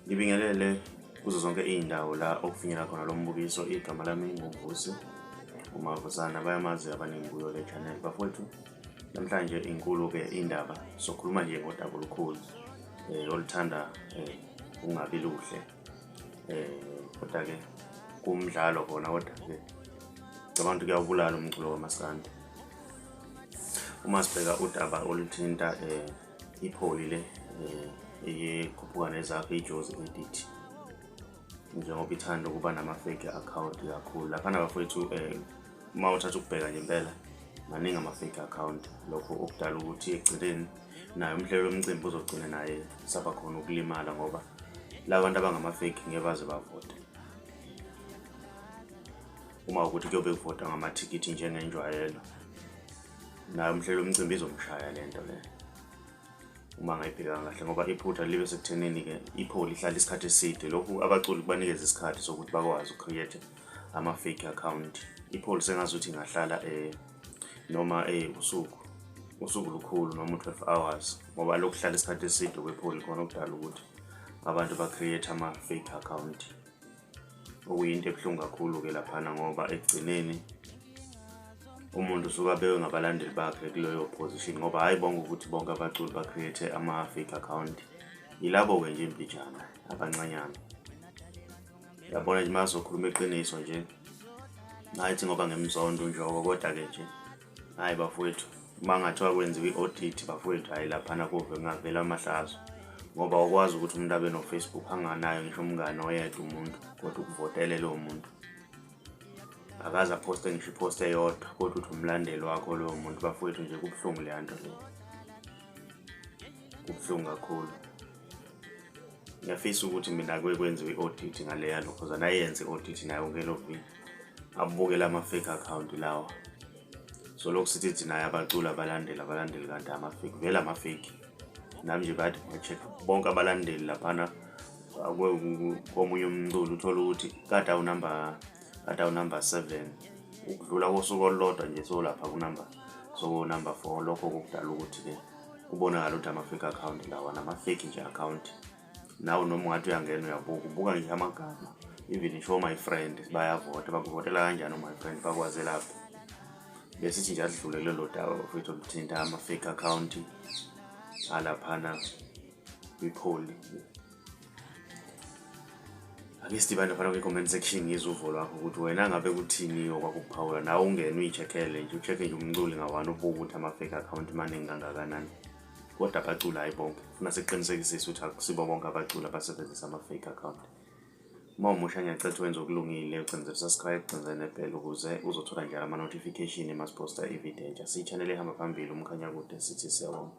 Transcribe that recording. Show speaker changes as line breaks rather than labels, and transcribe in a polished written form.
Ngibingelele kuzo zonke indawo la okufinyela khona lo mbukiso. Igama lami nguVusi umavusana, bayamazi abaningi kuyo le channel bafowethu. Namhlanje inkulu-ke indaba, sokhuluma nje ngodaba olukhulu oluthanda ukungabi luhle, kodwa-ke kumdlalo khona, kodwa-ke abantu kuyawubulala umculo kamasikandi. Uma sibheka udaba oluthinta ipholi le kwikhuphuka nezakho, iJozi edit, njengoba ithanda ukuba nama-fake account kakhulu laphana bafowethu. Uma uthatha ukubheka nje impela maningi ama-fake account, lokho okudala ukuthi ekugcineni nayo umhlelo womcimbi uzogcina naye saba khona ukulimala, ngoba la bantu abangama-fake ngeke baze bavote. Uma ukuthi kuyobe kuvota ngamathikithi njengenjwayelo, nayo umhlelo womcimbi izomshaya lento le uma ngayibheka kahle, ngoba iphutha libe sekuthenini-ke ipholi ihlala isikhathi eside. Lokhu abaculi kubanikeza isikhathi sokuthi bakwazi uku-create ama-fake account. Ipholi sengazuthi ingahlala noma usuku lukhulu noma 12 hours, ngoba lokhu hlala isikhathi eside kwepholi khona okudala ukuthi abantu ba-create ama-fake account, okuyinto ebuhlungu kakhulu-ke laphana, ngoba ekugcineni umuntu usuka bewe ngabalandeli bakhe kuleyo position, ngoba hayi bonke ukuthi bonke abaculi ba-create ama-fake account, yilabo-ke nje imbijana abancanyana. Yabona nje masokhuluma iqiniso nje, hayithi ngoba ngemzondo unjoko, kodwa-ke nje hayi bafowethu, uma ngathiwa kwenziwa i-audit bafowethu, hayi laphana kungavela amahlazo, ngoba ukwazi ukuthi umuntu abe no-Facebook anganayo ngisho umngane oyedwa umuntu, kodwa ukuvotele lowo muntu akaze aposte ngisho ipost eyodwa, kodwa uthi umlandeli wakho lowo muntu. Bafowethu nje kubuhlungu leyo nto leyo, kubuhlungu kakhulu. Ngiyafisa ukuthi mina kwenziwe i-audit ngaleya lokho, zana ayenze i-audit nayo ngelovi abuke lama-fake account lawa. So lokhu sithi thina abaculi abalandeli kanti ama-fake, vele ama-fake. Nami nje bathi check bonke abalandeli laphana komunye umculo, uthola ukuthi kade awunumber 7 ukudlula kosuku olulodwa nje solapha kunumber 4. Lokho kudala ukuthi-ke kubonakala ukuthi ama-fake account lawa nama-fake nje account. Nawe noma ungathi uyangena ubuka nje amagama, even show my friend bayavota, bakuvotela kanjani my friend, bakwazi lapho besithi nje adlule lelo daba bafowethu oluthinta ama-fake account alaphana kwipholi. Ake sidibane phana kwi-comment section ngizwe uvo lwakho ukuthi wena ngabe kuthini okwakuphawula. Nawe ungene uyicheckele nje, ucheck nje umculo ngawani ubuka ukuthi ama-fake account maningi kangakanani. Kodwa abaculi hayi bonke, funa siqinisekisise ukuthi akusibo bonke abaculi abasebenzisa ama-fake account. Uma umusha ngiyacela wenze okulungile, ucenze subscribe, ucenze nebell ukuze uzothola njalo ama-notification emasiposta ivideo entsha. Siyi-channel ehamba phambili, umkhanya kude, sithi siyabonga.